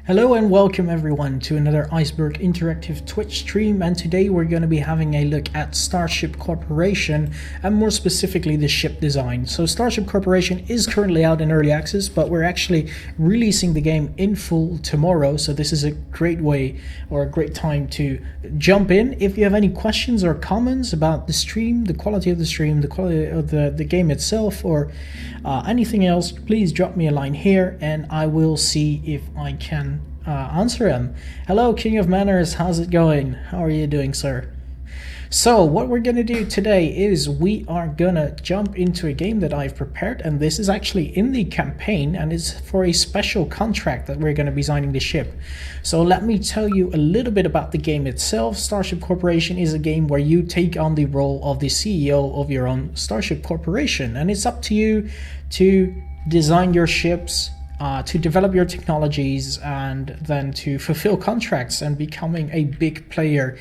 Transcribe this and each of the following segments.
Hello and welcome everyone to another Iceberg interactive Twitch stream, and today we're going to be having a look at Starship Corporation and more specifically the ship design. So Starship Corporation is currently out in early access, but we're actually releasing the game in full tomorrow, so this is a great way or a great time to jump in. If you have any questions or comments about the stream, the quality of the stream, the quality of the game itself, or anything else, please drop me a line here and I will see if I can answer him. Hello, King of Manners, how's it going? How are you doing, sir? So what we're gonna do today is we are gonna jump into a game that I've prepared, and this is actually in the campaign and is for a special contract that we're gonna be designing the ship. So let me tell you a little bit about the game itself. Starship Corporation is a game where you take on the role of the CEO of your own Starship Corporation, and it's up to you to design your ships, to develop your technologies, and then to fulfill contracts and becoming a big player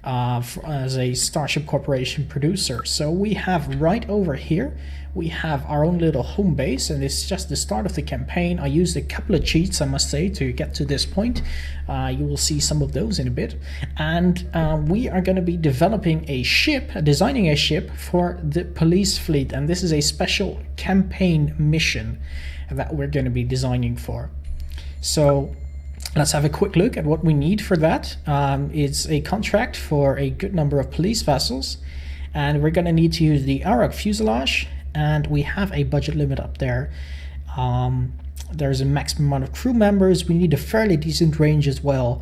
as a Starship Corporation producer. So we have right over here, we have our own little home base, and it's just the start of the campaign. I used a couple of cheats, I must say, to get to this point. You will see some of those in a bit. And we are going to be developing a ship, designing a ship for the police fleet, and this is a special campaign mission that we're going to be designing for. So let's have a quick look at what we need for that. It's a contract for a good number of police vessels, and we're going to need to use the Arak fuselage, and we have a budget limit up there. There's a maximum amount of crew members. We need a fairly decent range as well,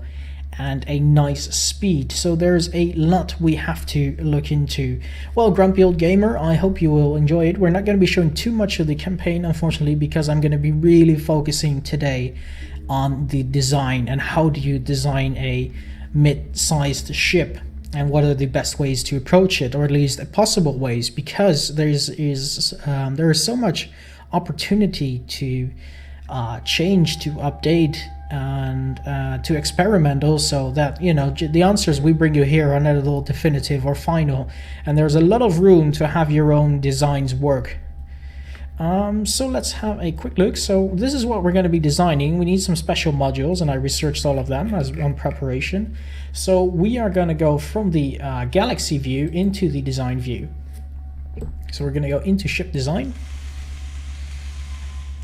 and a nice speed. So there's a lot we have to look into. Well, Grumpy Old Gamer, I hope you will enjoy it. We're not going to be showing too much of the campaign, unfortunately, because I'm going to be really focusing today on the design and how do you design a mid-sized ship and what are the best ways to approach it, or at least possible ways, because there is so much opportunity to change, to update, and to experiment also, that the answers we bring you here are not at all definitive or final, and there's a lot of room to have your own designs work. So let's have a quick look. So this is what we're going to be designing. We need some special modules, and I researched all of them as on preparation. So we are going to go from the galaxy view into the design view. So we're going to go into ship design.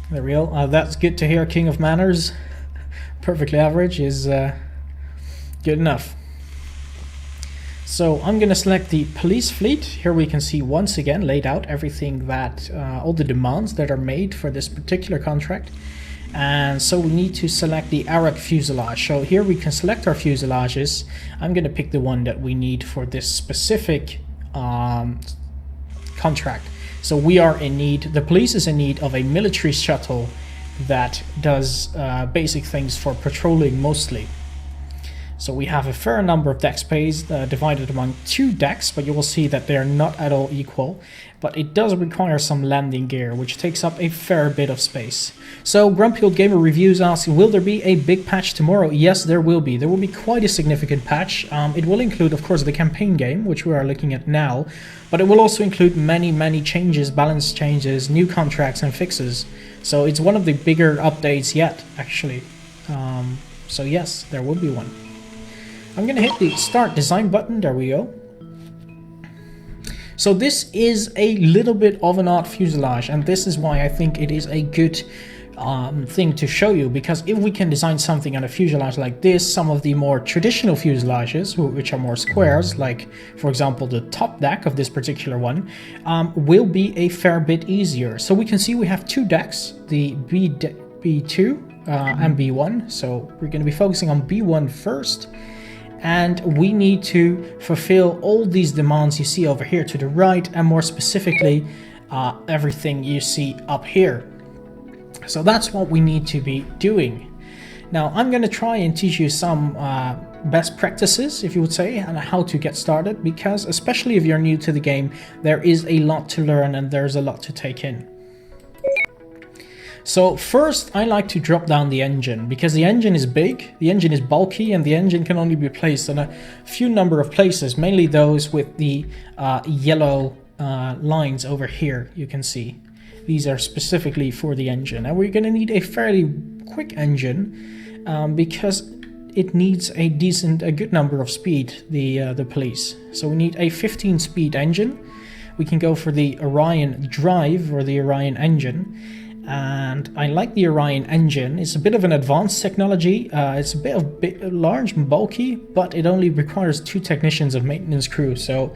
There we go. That's good to hear, King of Manners. Perfectly average is good enough. So I'm going to select the police fleet. Here we can see once again laid out everything that all the demands that are made for this particular contract. And so we need to select the Arak fuselage. So here we can select our fuselages. I'm going to pick the one that we need for this specific contract. So we are in need, the police is in need of a military shuttle that does basic things for patrolling mostly. So we have a fair number of deck space divided among 2 decks, but you will see that they are not at all equal. But it does require some landing gear, which takes up a fair bit of space. So Grumpy Old Gamer Reviews asks, will there be a big patch tomorrow? Yes, there will be. There will be quite a significant patch. It will include, of course, the campaign game, which we are looking at now. But it will also include many changes, balance changes, new contracts and fixes. So it's one of the bigger updates yet, actually. So yes, there will be one. I'm going to hit the start design button. There we go. So this is a little bit of an odd fuselage, and this is why I think it is a good thing to show you, because if we can design something on a fuselage like this, some of the more traditional fuselages, which are more squares, like for example the top deck of this particular one, will be a fair bit easier. So we can see we have 2 decks, the B2 and B1. So we're going to be focusing on B1 first. And we need to fulfill all these demands you see over here to the right, and more specifically, everything you see up here. So that's what we need to be doing. Now, I'm going to try and teach you some best practices, if you would say, and how to get started, because especially if you're new to the game, there is a lot to learn and there's a lot to take in. So first, I like to drop down the engine, because the engine is big, the engine is bulky, and the engine can only be placed in a few number of places, mainly those with the yellow lines over here, you can see. These are specifically for the engine, and we're going to need a fairly quick engine because it needs a good number of speed, the police. So we need a 15-speed engine. We can go for the Orion drive or the Orion engine. And I like the Orion engine. It's a bit of an advanced technology. It's a bit large and bulky, but it only requires 2 technicians of maintenance crew. So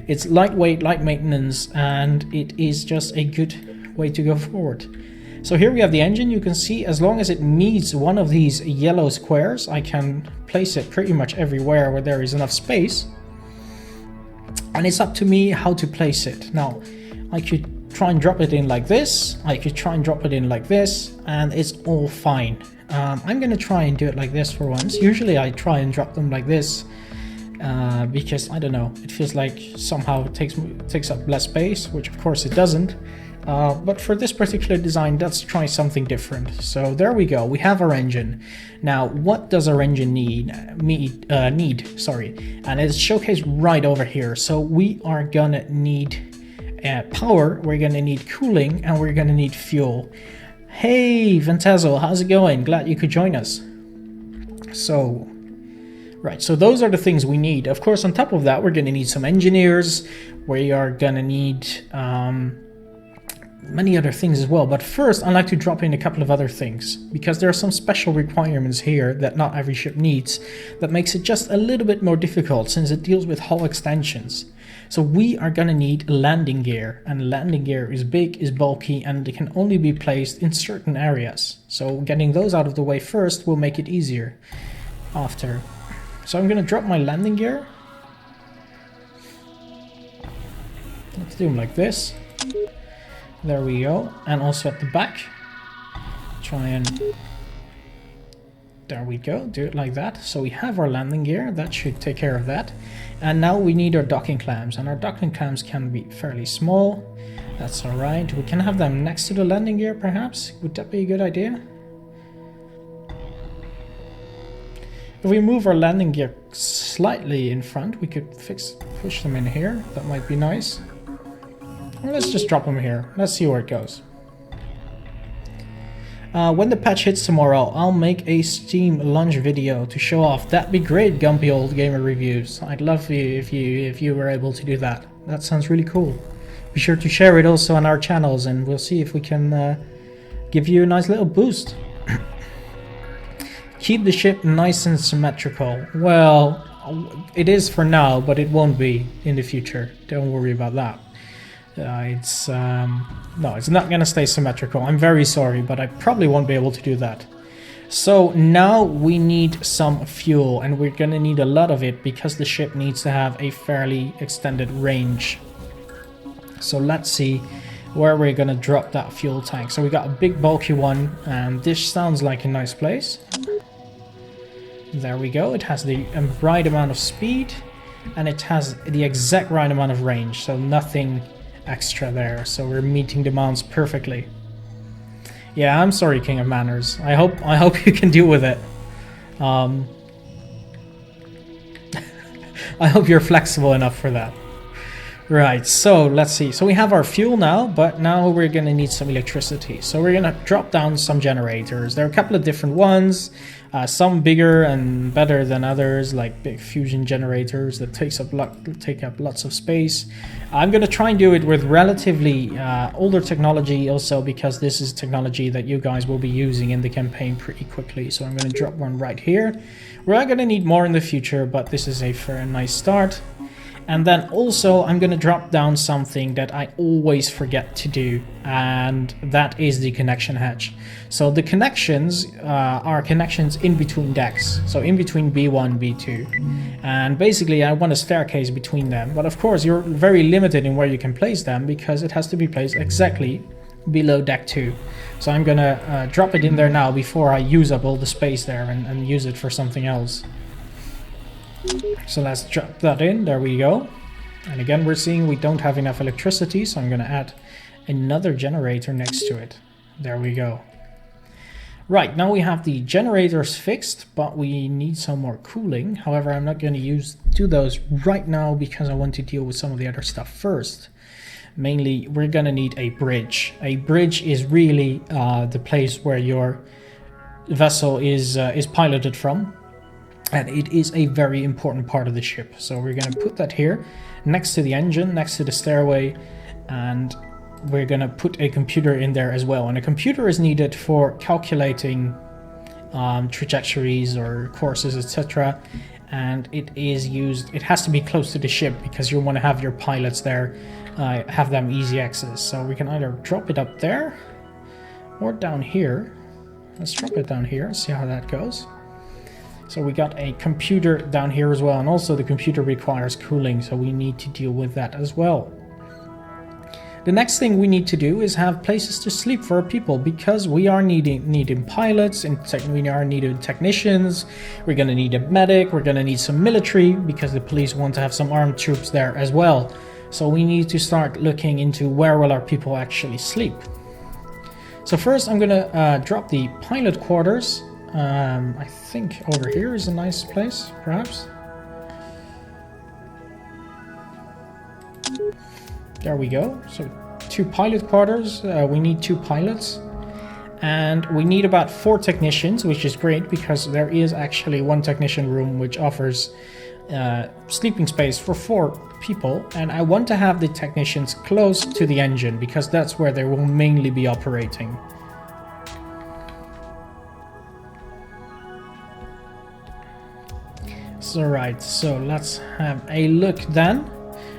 it's lightweight, light maintenance, and it is just a good way to go forward. So here we have the engine. You can see as long as it meets one of these yellow squares, I can place it pretty much everywhere where there is enough space. And it's up to me how to place it. Now, I could try and drop it in like this. I could try and drop it in like this, and it's all fine. I'm going to try and do it like this for once. Usually I try and drop them like this because, I don't know, it feels like somehow it takes up less space, which of course it doesn't. But for this particular design, let's try something different. So there we go. We have our engine. Now, what does our engine need? And it's showcased right over here. So we are gonna need power. We're gonna need cooling, and we're gonna need fuel. Hey, Ventazo, how's it going? Glad you could join us. So, right. So those are the things we need. Of course, on top of that, we're gonna need some engineers. We are gonna need many other things as well, but first I'd like to drop in a couple of other things because there are some special requirements here that not every ship needs that makes it just a little bit more difficult since it deals with hull extensions. So we are gonna need landing gear, and landing gear is big, is bulky, and it can only be placed in certain areas. So getting those out of the way first will make it easier after. So I'm gonna drop my landing gear. Let's do them like this. There we go. And also at the back. Try and... There we go. Do it like that. So we have our landing gear. That should take care of that. And now we need our docking clamps. And our docking clamps can be fairly small. That's alright. We can have them next to the landing gear, perhaps. Would that be a good idea? If we move our landing gear slightly in front, we could push them in here. That might be nice. Well, let's just drop them here. Let's see where it goes. When the patch hits tomorrow, I'll make a Steam launch video to show off. That'd be great, Gumpy Old Gamer Reviews. I'd love if you were able to do that. That sounds really cool. Be sure to share it also on our channels, and we'll see if we can give you a nice little boost. Keep the ship nice and symmetrical. Well, it is for now, but it won't be in the future. Don't worry about that. No, it's not gonna stay symmetrical. I'm very sorry, but I probably won't be able to do that. So now we need some fuel, and we're gonna need a lot of it because the ship needs to have a fairly extended range. So let's see where we're gonna drop that fuel tank. So we got a big bulky one, and this sounds like a nice place. There we go. It has the right amount of speed, and it has the exact right amount of range, so nothing extra there. So we're meeting demands perfectly. Yeah, I'm sorry, King of Manners. I hope you can deal with it. I hope you're flexible enough for that. Right, so let's see. So we have our fuel now, but now we're gonna need some electricity. So we're gonna drop down some generators. There are a couple of different ones, some bigger and better than others, like big fusion generators that take up lots of space. I'm gonna try and do it with relatively older technology also, because this is technology that you guys will be using in the campaign pretty quickly. So I'm gonna drop one right here. We're gonna need more in the future, but this is a fair nice start. And then also I'm going to drop down something that I always forget to do, and that is the connection hatch. So the connections are connections in between decks, so in between B1, B2. And basically I want a staircase between them, but of course you're very limited in where you can place them because it has to be placed exactly below deck 2. So I'm going to drop it in there now before I use up all the space there and use it for something else. So let's drop that in. There we go. And again, we're seeing we don't have enough electricity, so I'm going to add another generator next to it. There we go. Right, now we have the generators fixed, but we need some more cooling. However, I'm not going to do those right now because I want to deal with some of the other stuff first. Mainly, we're going to need a bridge. A bridge is really the place where your vessel is piloted from, and it is a very important part of the ship. So we're going to put that here next to the engine, next to the stairway, and we're going to put a computer in there as well. And a computer is needed for calculating trajectories or courses, etc. And it has to be close to the ship because you want to have your pilots there, have them easy access. So we can either drop it up there or down here. Let's drop it down here, see how that goes. So we got a computer down here as well, and also the computer requires cooling, so we need to deal with that as well. The next thing we need to do is have places to sleep for our people, because we are needing pilots, and we are needing technicians. We're going to need a medic, we're going to need some military, because the police want to have some armed troops there as well. So we need to start looking into where will our people actually sleep. So first I'm going to drop the pilot quarters. I think over here is a nice place, perhaps. There we go. So 2 pilot quarters. We need 2 pilots. And we need about 4 technicians, which is great because there is actually 1 technician room which offers sleeping space for 4 people. And I want to have the technicians close to the engine because that's where they will mainly be operating. Alright, so let's have a look then.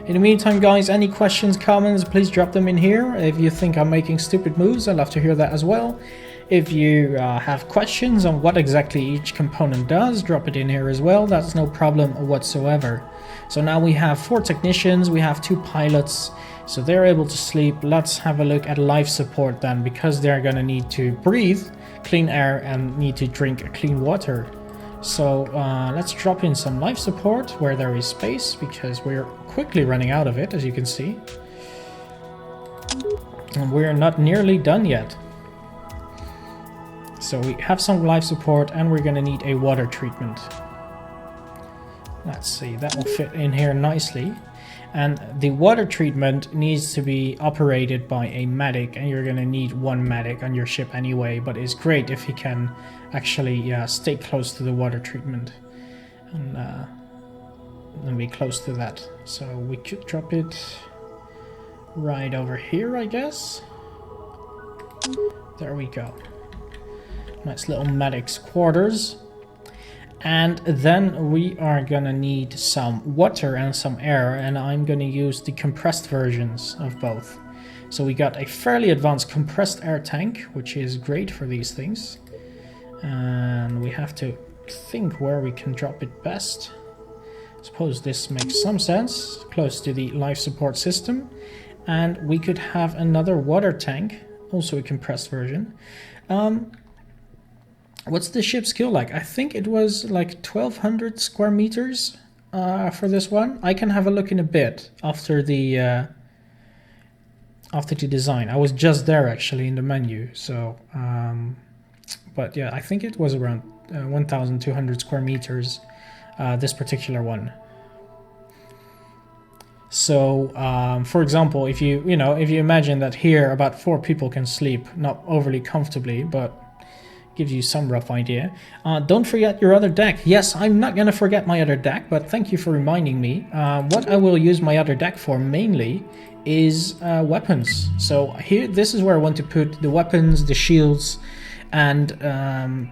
In the meantime, guys, any questions, comments, please drop them in here. If you think I'm making stupid moves, I'd love to hear that as well. If you have questions on what exactly each component does, drop it in here as well. That's no problem whatsoever. So now we have 4 technicians, we have 2 pilots, so they're able to sleep. Let's have a look at life support then, because they're going to need to breathe clean air and need to drink clean water. So let's drop in some life support where there is space, because we're quickly running out of it, as you can see. And we're not nearly done yet. So we have some life support and we're going to need a water treatment. Let's see, that will fit in here nicely. And the water treatment needs to be operated by a medic, and you're going to need 1 medic on your ship anyway, but it's great if he can actually stay close to the water treatment and be close to that. So we could drop it right over here, I guess. There we go. Nice little medic's quarters. And then we are gonna need some water and some air, and I'm gonna use the compressed versions of both. So we got a fairly advanced compressed air tank, which is great for these things. And we have to think where we can drop it best. I suppose this makes some sense, close to the life support system. And we could have another water tank, also a compressed version. What's the ship skill like? I think it was like 1200 square meters for this one. I can have a look in a bit after the design. I was just there actually in the menu. So, but yeah, I think it was around 1200 square meters, this particular one. So, for example, if you imagine that here about 4 people can sleep, not overly comfortably, but gives you some rough idea. Don't forget your other deck. Yes, I'm not gonna forget my other deck, but thank you for reminding me. What I will use my other deck for mainly is weapons. So here, this is where I want to put the weapons, the shields, and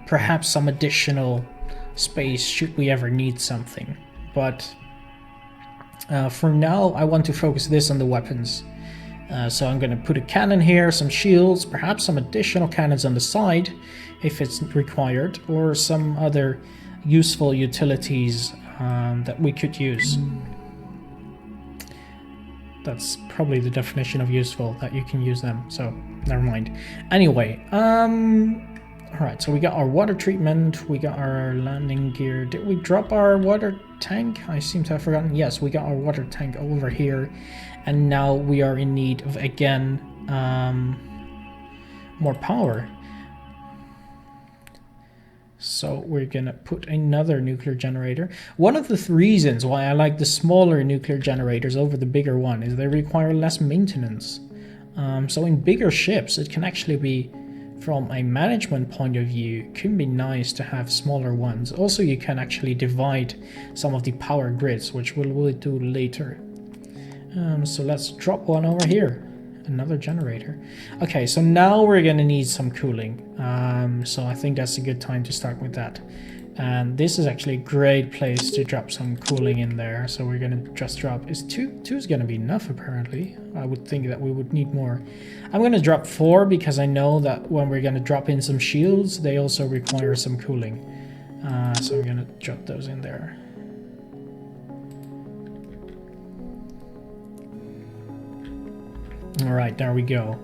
perhaps some additional space should we ever need something. But for now, I want to focus this on the weapons. So I'm going to put a cannon here, some shields, perhaps some additional cannons on the side if it's required, or some other useful utilities that we could use. That's probably the definition of useful, that you can use them, so never mind. Anyway, alright, so we got our water treatment, we got our landing gear. Did we drop our water tank? I seem to have forgotten. Yes, we got our water tank over here. And now we are in need of, again, more power. So we're gonna put another nuclear generator. One of the reasons why I like the smaller nuclear generators over the bigger one is they require less maintenance. So in bigger ships, it can actually be from a management point of view, it can be nice to have smaller ones. Also, you can actually divide some of the power grids, which we'll do later. So let's drop one over here. Another generator. Okay, so now we're gonna need some cooling. So I think that's a good time to start with that. And this is actually a great place to drop some cooling in there. So we're gonna just drop, is two is gonna be enough apparently. I would think that we would need more. I'm gonna drop 4 because I know that when we're gonna drop in some shields, they also require some cooling. So we're gonna drop those in there. All right, there we go.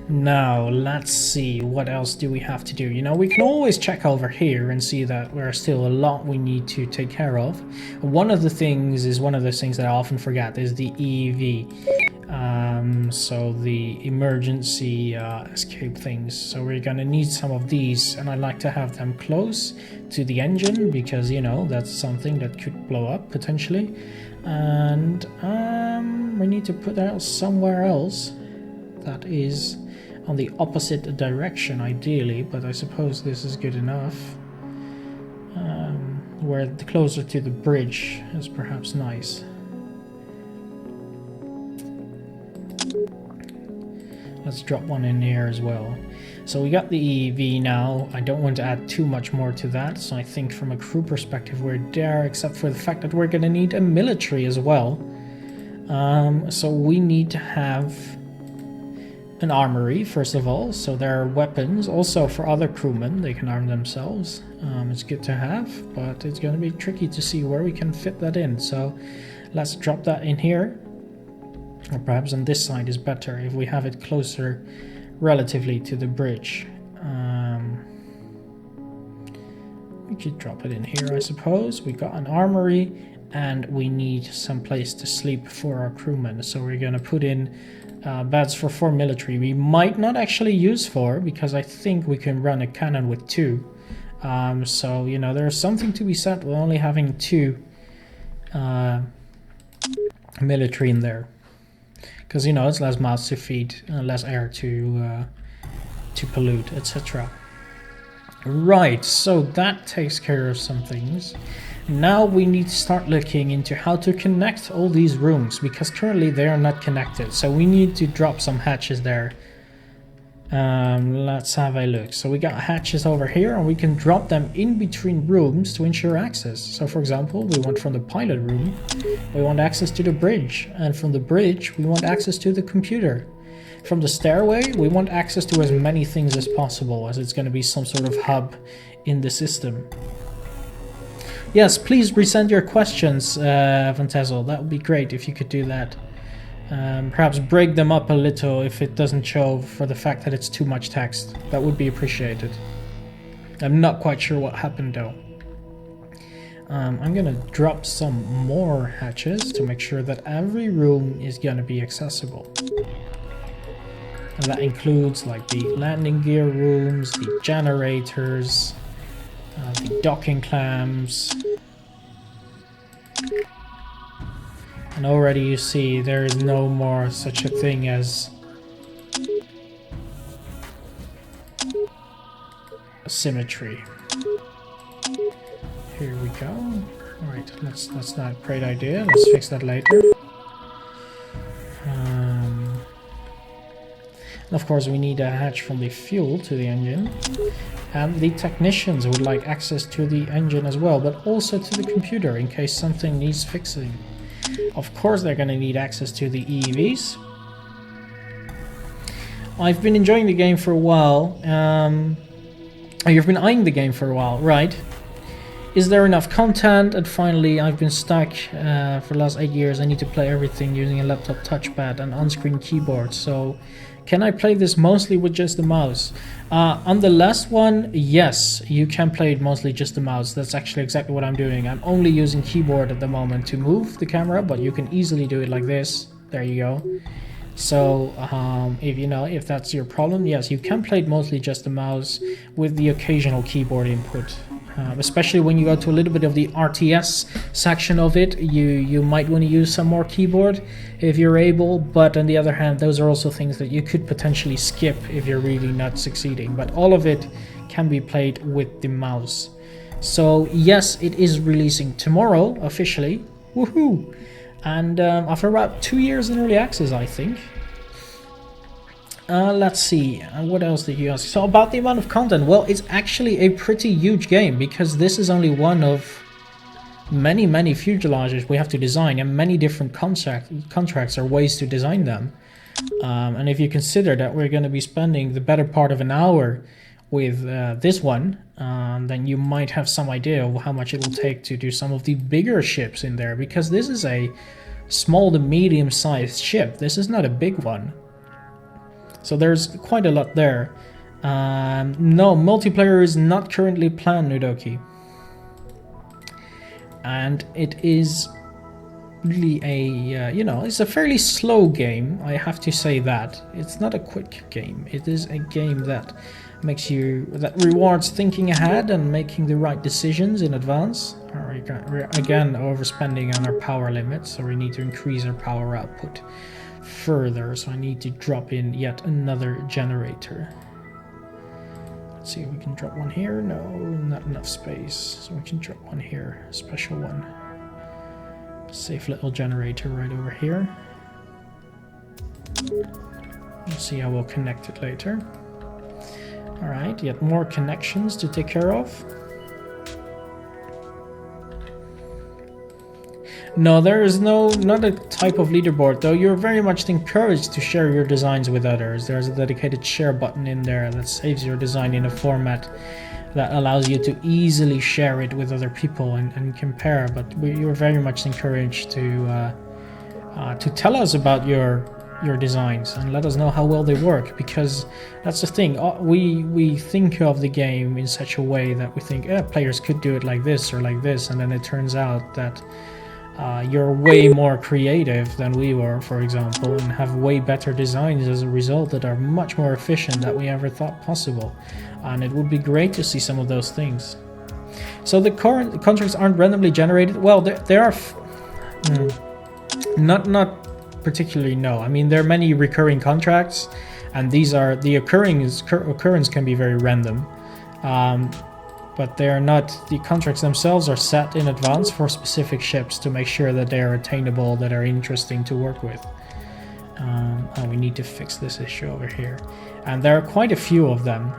Now let's see, what else do we have to do? You know, we can always check over here and see that there's still a lot we need to take care of. One of the things that I often forget is the EV. So the emergency escape things. So we're gonna need some of these, and I like to have them close to the engine because, you know, that's something that could blow up potentially. And we need to put that somewhere else. That is on the opposite direction ideally, but I suppose this is good enough. Where closer to the bridge is perhaps nice. Let's drop one in here as well. So we got the EV now. I don't want to add too much more to that, so I think from a crew perspective we're there, except for the fact that we're gonna need a military as well. So we need to have an armory first of all, so there are weapons also for other crewmen, they can arm themselves. It's good to have, but it's going to be tricky to see where we can fit that in, so let's drop that in here, or perhaps on this side is better if we have it closer relatively to the bridge. We could drop it in here, I suppose. We got an armory and we need some place to sleep for our crewmen, so we're going to put in beds for 4 military. We might not actually use 4 because I think we can run a cannon with 2. So, you know, there's something to be said with only having 2 military in there. Because, you know, it's less mouths to feed, less air to pollute, etc. Right, so that takes care of some things. Now we need to start looking into how to connect all these rooms, because currently they are not connected. So we need to drop some hatches there. Let's have a look. So we got hatches over here and we can drop them in between rooms to ensure access. So for example, we want from the pilot room, we want access to the bridge, and from the bridge we want access to the computer. From the stairway we want access to as many things as possible, as it's going to be some sort of hub in the system. Yes, please resend your questions, Vantezel. That would be great if you could do that. Perhaps break them up a little if it doesn't show for the fact that it's too much text. That would be appreciated. I'm not quite sure what happened though. I'm gonna drop some more hatches to make sure that every room is gonna be accessible. And that includes like the landing gear rooms, the generators, the docking clamps. And already you see there is no more such a thing as symmetry. Here we go. Alright, that's not a great idea. Let's fix that later. Of course we need a hatch from the fuel to the engine. And the technicians would like access to the engine as well, but also to the computer in case something needs fixing. Of course they're going to need access to the EVs. I've been enjoying the game for a while. You've been eyeing the game for a while, right? Is there enough content? And finally, I've been stuck for the last 8 years. I need to play everything using a laptop touchpad and on-screen keyboard. So can I play this mostly with just the mouse? On the last one, yes, you can play it mostly just the mouse. That's actually exactly what I'm doing. I'm only using keyboard at the moment to move the camera, but you can easily do it like this. There you go. So if that's your problem, yes, you can play it mostly just the mouse with the occasional keyboard input. especially when you go to a little bit of the RTS section of it. You might want to use some more keyboard if you're able, but on the other hand, those are also things that you could potentially skip if you're really not succeeding. But all of it can be played with the mouse. So yes, it is releasing tomorrow officially. Woohoo! And after about 2 years in early access, I think. Let's see, what else did you ask? So about the amount of content, well, it's actually a pretty huge game, because this is only one of many fuselages we have to design, and many different contracts or ways to design them. And if you consider that we're going to be spending the better part of an hour with this one, then you might have some idea of how much it will take to do some of the bigger ships in there, because this is a small to medium-sized ship. This is not a big one. So there's quite a lot there. No, multiplayer is not currently planned, Nudoki. And it is really a, you know, it's a fairly slow game, I have to say that. It's not a quick game. It is a game that makes you, that rewards thinking ahead and making the right decisions in advance. We're again overspending on our power limit, so we need to increase our power output further, so I need to drop in yet another generator. Let's see if we can drop one here. No, not enough space, so we can drop one here, a special one. Safe little generator right over here. We'll see how we'll connect it later. Alright, yet more connections to take care of. No, there is not a type of leaderboard, though you're very much encouraged to share your designs with others. There's a dedicated share button in there that saves your design in a format that allows you to easily share it with other people and compare. But you're very much encouraged to tell us about your designs and let us know how well they work, because that's the thing. We think of the game in such a way that we think, players could do it like this or like this, and then it turns out that you're way more creative than we were, for example, and have way better designs as a result that are much more efficient than we ever thought possible. And it would be great to see some of those things. So the current contracts aren't randomly generated. Well, they are not particularly, no. I mean, there are many recurring contracts, and these are the occurrence can be very random. But they are not, the contracts themselves are set in advance for specific ships to make sure that they are attainable, that are interesting to work with. Oh, we need to fix this issue over here. And there are quite a few of them.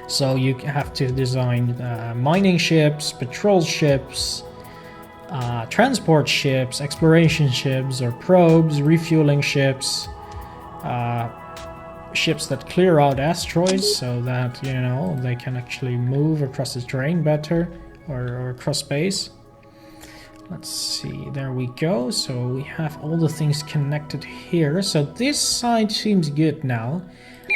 So you have to design mining ships, patrol ships, transport ships, exploration ships or probes, refueling ships, ships that clear out asteroids so that, you know, they can actually move across the terrain better, or across space. Let's see, there we go. So we have all the things connected here. So this side seems good now.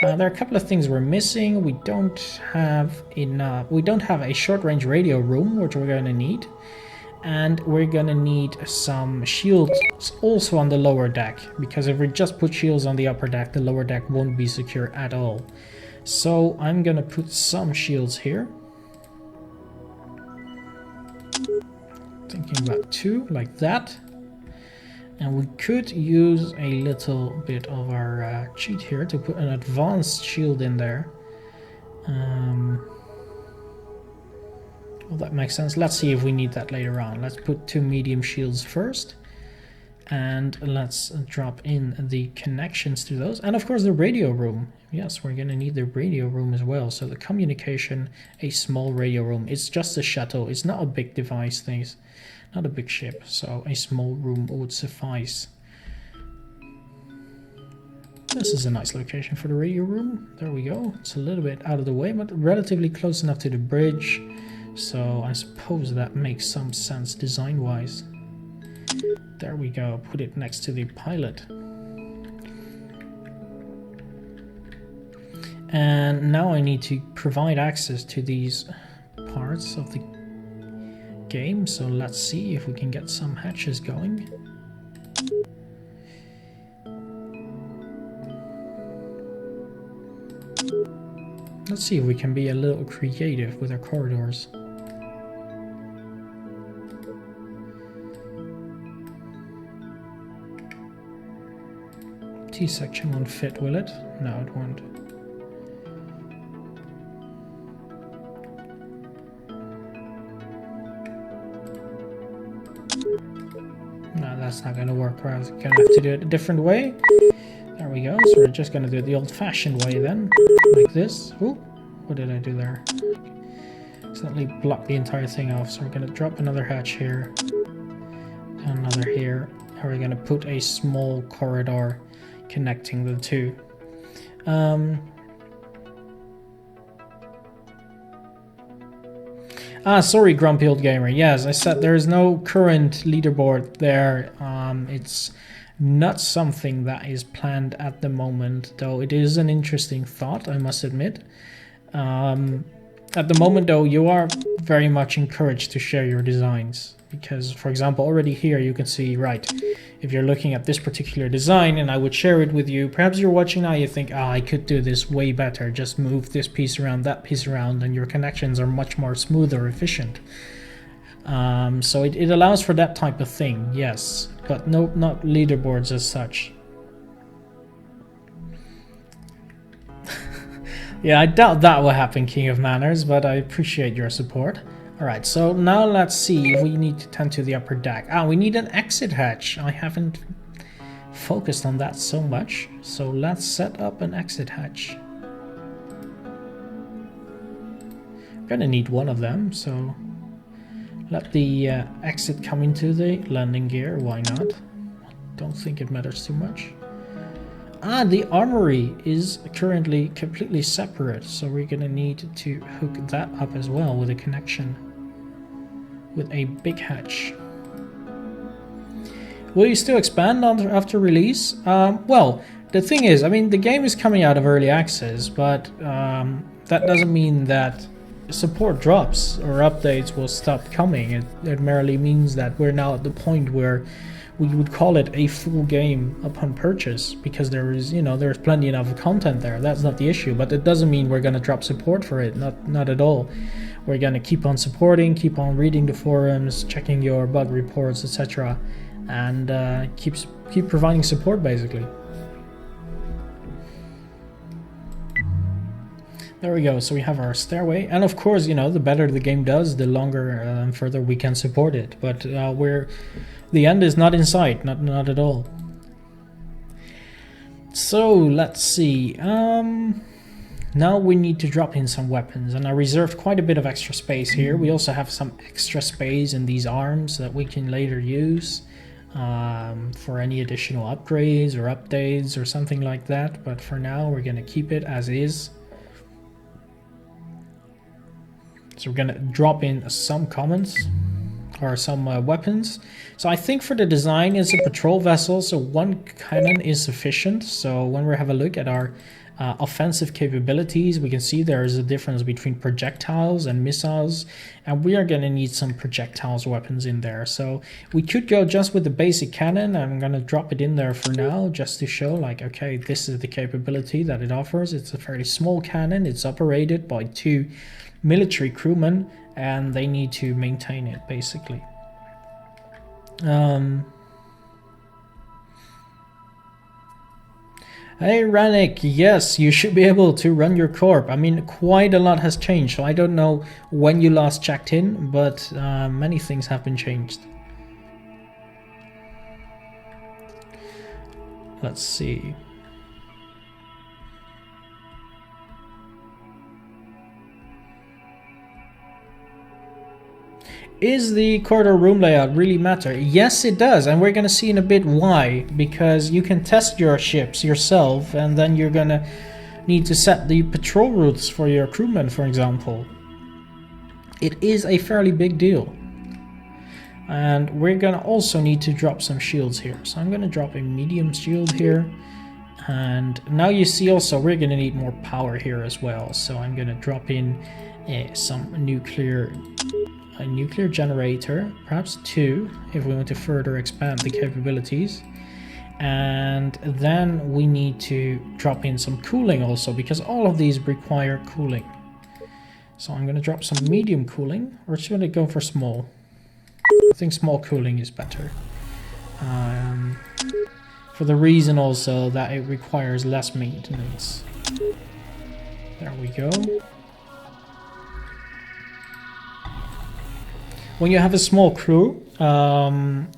There are a couple of things we're missing. We don't have a short-range radio room, which we're going to need. And we're gonna need some shields also on the lower deck, because if we just put shields on the upper deck, the lower deck won't be secure at all. So I'm gonna put some shields here. Thinking about 2, like that. And we could use a little bit of our cheat here to put an advanced shield in there. Well, that makes sense. Let's see if we need that later on. Let's put 2 medium shields first. And let's drop in the connections to those. And of course the radio room. Yes, we're going to need the radio room as well. So the communication, a small radio room. It's just a shuttle. It's not a big device thing. Not a big ship. So a small room would suffice. This is a nice location for the radio room. There we go. It's a little bit out of the way, but relatively close enough to the bridge. So I suppose that makes some sense design-wise. There we go, put it next to the pilot. And now I need to provide access to these parts of the game. So let's see if we can get some hatches going. Let's see if we can be a little creative with our corridors. T-section won't fit, will it? No, it won't. No, that's not gonna work. We're gonna have to do it a different way. There we go. So we're just gonna do it the old-fashioned way then, like this. Ooh, what did I do there? Accidentally blocked the entire thing off. So we're gonna drop another hatch here, another here, and we're gonna put a small corridor connecting the two. Sorry, Grumpy Old Gamer. Yes, I said there is no current leaderboard there. It's not something that is planned at the moment, though it is an interesting thought, I must admit. At the moment, though, you are very much encouraged to share your designs. Because, for example, already here you can see, right, if you're looking at this particular design and I would share it with you, perhaps you're watching now, you think, I could do this way better, just move this piece around, that piece around, and your connections are much more smooth or efficient. So it allows for that type of thing, yes, but no, not leaderboards as such. Yeah, I doubt that will happen, King of Manners, but I appreciate your support. Alright, so now let's see if we need to tend to the upper deck. We need an exit hatch. I haven't focused on that so much. So let's set up an exit hatch. We're gonna need one of them, so let the exit come into the landing gear. Why not? Don't think it matters too much. The armory is currently completely separate, so we're gonna need to hook that up as well with a connection with a big hatch. Will you still expand after release? Well, the thing is, I mean, the game is coming out of early access, but that doesn't mean that support drops or updates will stop coming. It merely means that we're now at the point where we would call it a full game upon purchase, because there is, there's plenty enough of content there. That's not the issue, but it doesn't mean we're going to drop support for it. Not at all. We're going to keep on supporting, keep on reading the forums, checking your bug reports, etc., and keep providing support, basically. There we go. So we have our stairway, and of course, the better the game does, the longer and further we can support it. But the end is not in sight, not at all. So let's see. Now we need to drop in some weapons, and I reserved quite a bit of extra space here. We also have some extra space in these arms that we can later use for any additional upgrades or updates or something like that. But for now, we're going to keep it as is. So we're going to drop in some comments or some weapons. So I think for the design, it's a patrol vessel, so one cannon is sufficient. So when we have a look at our offensive capabilities, we can see there is a difference between projectiles and missiles, and we are going to need some projectiles weapons in there. So we could go just with the basic cannon. I'm going to drop it in there for now just to show, like, okay, this is the capability that it offers. It's a fairly small cannon. It's operated by 2 military crewmen, and they need to maintain it, basically. Hey Ranik, yes, you should be able to run your corp. I mean, quite a lot has changed, so I don't know when you last checked in, but many things have been changed. Let's see. Is the corridor room layout really matter? Yes, it does, and we're going to see in a bit why. Because you can test your ships yourself, and then you're going to need to set the patrol routes for your crewmen, for example. It is a fairly big deal. And we're going to also need to drop some shields here. So I'm going to drop a medium shield here. And now you see also we're going to need more power here as well. So I'm going to drop in some a nuclear generator, perhaps 2, if we want to further expand the capabilities. And then we need to drop in some cooling also, because all of these require cooling. So I'm going to drop some medium cooling, or should I go for small? I think small cooling is better. For the reason also that it requires less maintenance. There we go. When you have a small crew,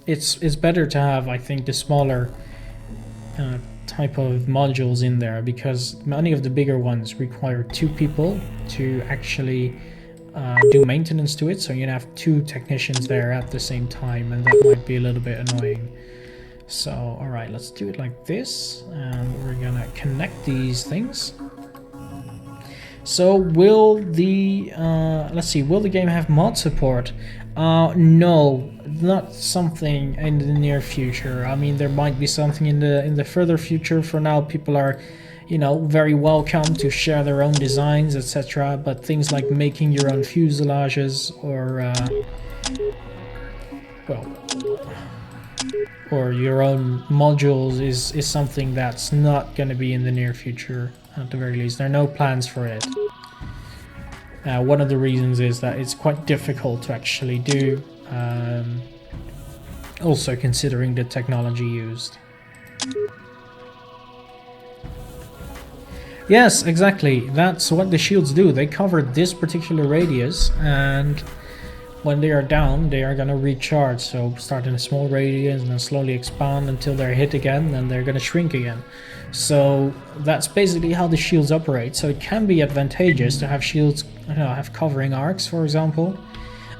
it's better to have, I think, the smaller type of modules in there, because many of the bigger ones require 2 people to actually do maintenance to it, so you have 2 technicians there at the same time, and that might be a little bit annoying. So alright, let's do it like this, and we're gonna connect these things. So will the let's see, will the game have mod support? No, not something in the near future. I mean, there might be something in the further future. For now, people are, you know, very welcome to share their own designs, etc. But things like making your own fuselages or your own modules is something that's not going to be in the near future, at the very least. There are no plans for it. One of the reasons is that it's quite difficult to actually do, also considering the technology used. Yes, exactly. That's what the shields do. They cover this particular radius, and when they are down, they are going to recharge. So start in a small radius and then slowly expand until they're hit again, and they're going to shrink again. So that's basically how the shields operate. So it can be advantageous to have shields, you know, have covering arcs, for example.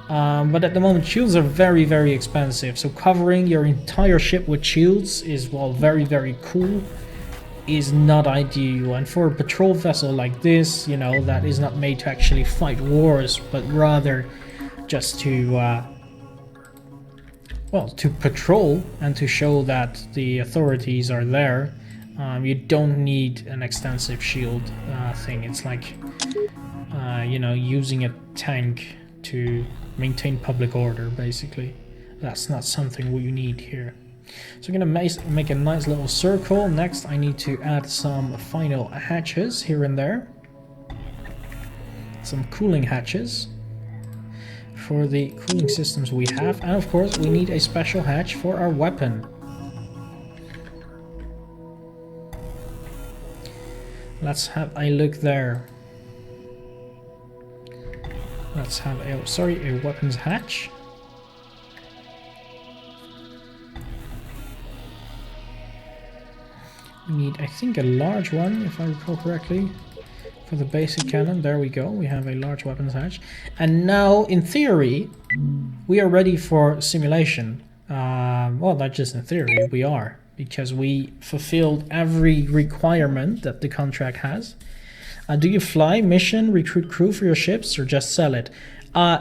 But at the moment, shields are very, very expensive. So covering your entire ship with shields is, well, very, very cool. Is not ideal. And for a patrol vessel like this, you know, that is not made to actually fight wars, but rather just to, well, to patrol and to show that the authorities are there. You don't need an extensive shield thing. It's like, you know, using a tank to maintain public order, basically. That's not something we need here. So I'm going to make a nice little circle. Next, I need to add some final hatches here and there. Some cooling hatches for the cooling systems we have. And of course, we need a special hatch for our weapon. Let's have a look there. Let's have a weapons hatch. We need, I think, a large one, if I recall correctly, for the basic cannon. There we go. We have a large weapons hatch. And now, in theory, we are ready for simulation. Well, not just in theory, we are. Because we fulfilled every requirement that the contract has. Do you fly, mission, recruit crew for your ships, or just sell it?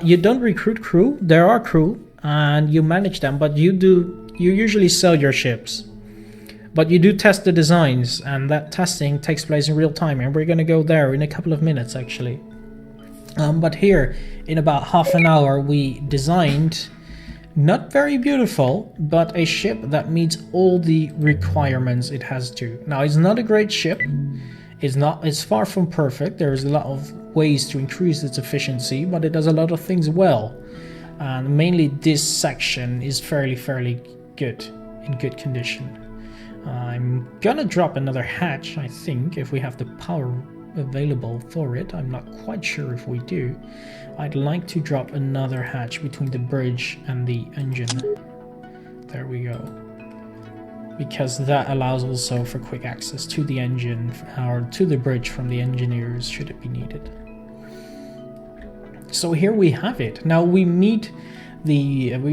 You don't recruit crew. There are crew, and you manage them, but you usually sell your ships. But you do test the designs, and that testing takes place in real time, and we're going to go there in a couple of minutes, actually. But here, in about half an hour, we designed, not very beautiful, but a ship that meets all the requirements it has to. Now, it's not a great ship. It's far from perfect. There's a lot of ways to increase its efficiency, but it does a lot of things well. And mainly this section is fairly good, in good condition. I'm gonna drop another hatch, I think, if we have the power available for it. I'm not quite sure if we do. I'd like to drop another hatch between the bridge and the engine. There we go. Because that allows also for quick access to the engine, or to the bridge from the engineers, should it be needed. So here we have it. Now we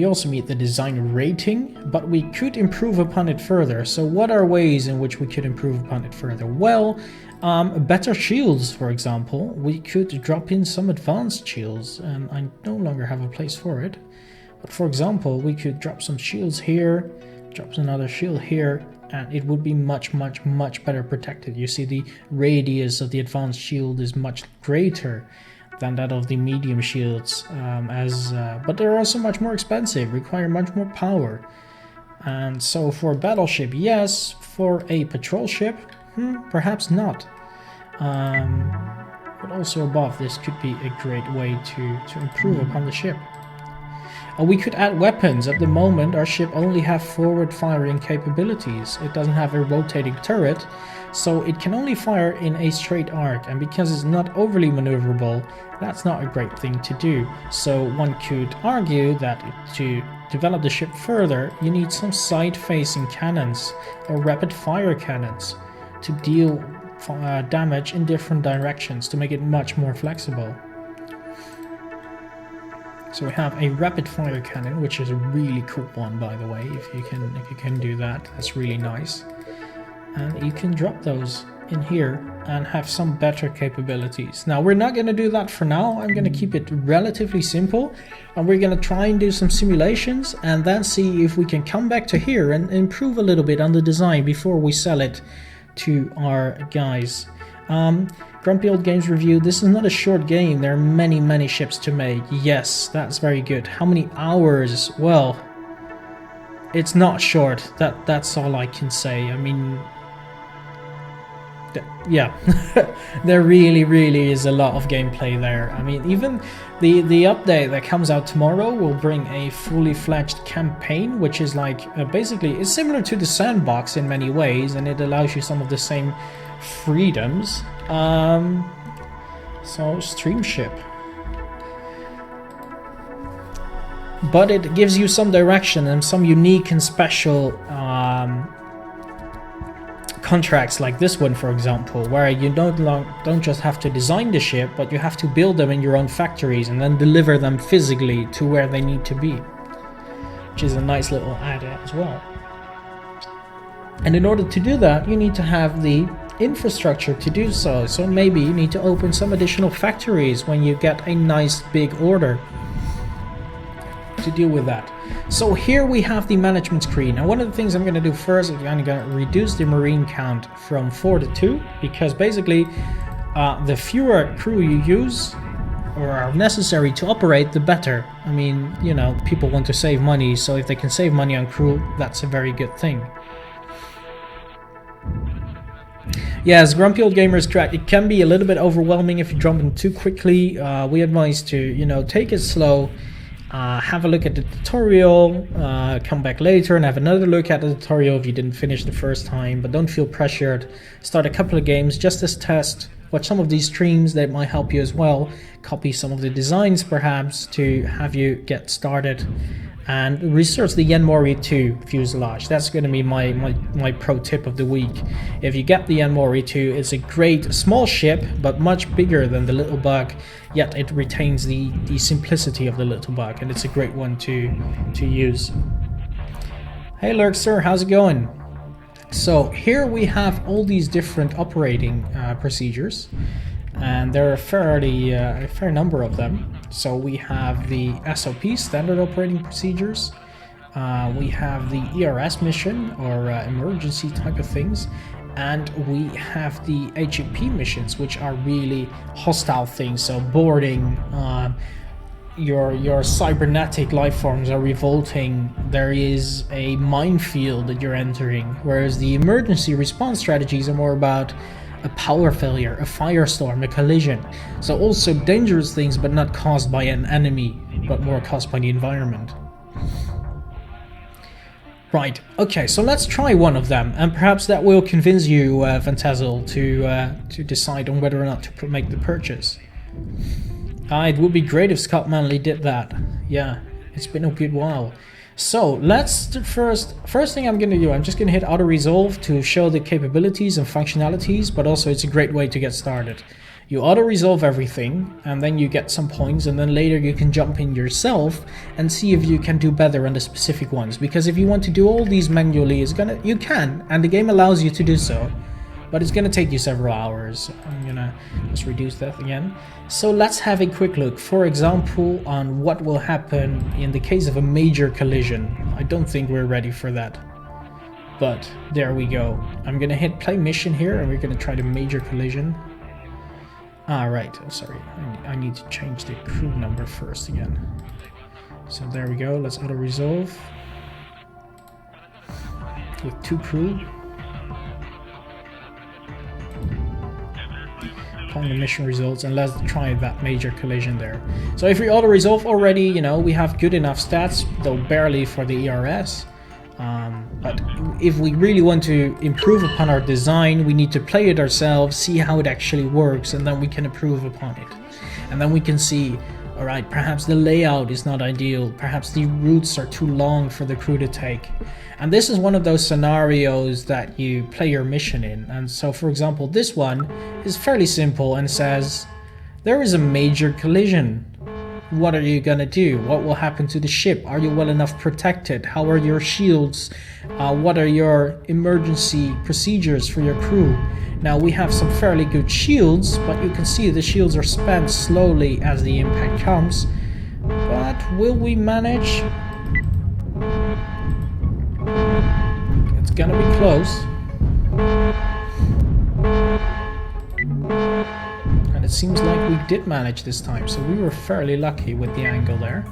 also meet the design rating, but we could improve upon it further. So what are ways in which we could improve upon it further? Well, better shields, for example. We could drop in some advanced shields, and I no longer have a place for it. But for example, we could drop some shields here, drop another shield here, and it would be much better protected. You see, the radius of the advanced shield is much greater than that of the medium shields, but they're also much more expensive, require much more power. And so for a battleship, yes. For a patrol ship, perhaps not. But also above, this could be a great way to improve upon the ship. We could add weapons. At the moment, our ship only have forward firing capabilities. It doesn't have a rotating turret, so it can only fire in a straight arc, and because it's not overly maneuverable, that's not a great thing to do. So one could argue that to develop the ship further, you need some side-facing cannons or rapid-fire cannons to deal damage in different directions to make it much more flexible. So we have a rapid-fire cannon, which is a really cool one, by the way. If you can do that, that's really nice. And you can drop those in here and have some better capabilities. Now, we're not going to do that for now. I'm going to keep it relatively simple, and we're going to try and do some simulations and then see if we can come back to here and improve a little bit on the design before we sell it to our guys. Grumpy Old Games Review, this is not a short game. There are many ships to make. Yes, that's very good. How many hours? Well, it's not short. That's all I can say. I mean, yeah, there really is a lot of gameplay there. I mean, even the update that comes out tomorrow will bring a fully fledged campaign, which is like basically it's similar to the sandbox in many ways, and it allows you some of the same freedoms. So stream ship, but it gives you some direction and some unique and special contracts like this one, for example, where you don't just have to design the ship, but you have to build them in your own factories and then deliver them physically to where they need to be, which is a nice little add as well. And in order to do that, you need to have the infrastructure to do so. So maybe you need to open some additional factories when you get a nice big order to deal with that. So here we have the management screen, and one of the things I'm going to do first is I'm going to reduce the marine count from 4 to 2, because basically the fewer crew you use or are necessary to operate, the better. I mean, you know, people want to save money, so if they can save money on crew, that's a very good thing. Yes, Grumpy Old Gamer is correct. It can be a little bit overwhelming if you jump in too quickly. We advise to, you know, take it slow, have a look at the tutorial, come back later and have another look at the tutorial if you didn't finish the first time, but don't feel pressured. Start a couple of games just as test. Watch some of these streams, that might help you as well. Copy some of the designs perhaps to have you get started. And research the Yanmori 2 fuselage. That's going to be my pro tip of the week. If you get the Yanmori 2, it's a great small ship, but much bigger than the Little Bug, yet it retains the simplicity of the Little Bug, and it's a great one to use. Hey Lurkster, how's it going? So here we have all these different operating procedures, and there are a fair number of them. So we have the SOP, standard operating procedures. We have the ERS mission, or emergency type of things. And we have the HEP missions, which are really hostile things. So boarding, your cybernetic life forms are revolting. There is a minefield that you're entering. Whereas the emergency response strategies are more about a power failure, a firestorm, a collision. So also dangerous things, but not caused by an enemy, but more caused by the environment. Right, okay, so let's try one of them, and perhaps that will convince you, Fantazel, to decide on whether or not to make the purchase. It would be great if Scott Manley did that. Yeah, it's been a good while. So let's first thing I'm going to do, I'm just going to hit auto resolve to show the capabilities and functionalities, but also it's a great way to get started. You auto resolve everything, and then you get some points, and then later you can jump in yourself and see if you can do better on the specific ones. Because if you want to do all these manually, you can, and the game allows you to do so, but it's going to take you several hours. I'm going to just reduce that again. So let's have a quick look, for example, on what will happen in the case of a major collision. I don't think we're ready for that, but there we go. I'm going to hit play mission here, and we're going to try the major collision. Right, oh, sorry, I need to change the crew number first again. So there we go, let's auto resolve. with 2 crew. Upon the mission results, and let's try that major collision there. So if we auto-resolve already, you know, we have good enough stats, though barely for the ERS. But if we really want to improve upon our design, we need to play it ourselves, see how it actually works, and then we can improve upon it. And then we can see, alright, perhaps the layout is not ideal, perhaps the routes are too long for the crew to take. And this is one of those scenarios that you play your mission in. And so, for example, this one is fairly simple and says, there is a major collision. What are you gonna do? What will happen to the ship? Are you well enough protected? How are your shields? What are your emergency procedures for your crew? Now we have some fairly good shields, but you can see the shields are spent slowly as the impact comes. But will we manage? It's gonna be close. And it seems like we did manage this time, so we were fairly lucky with the angle there.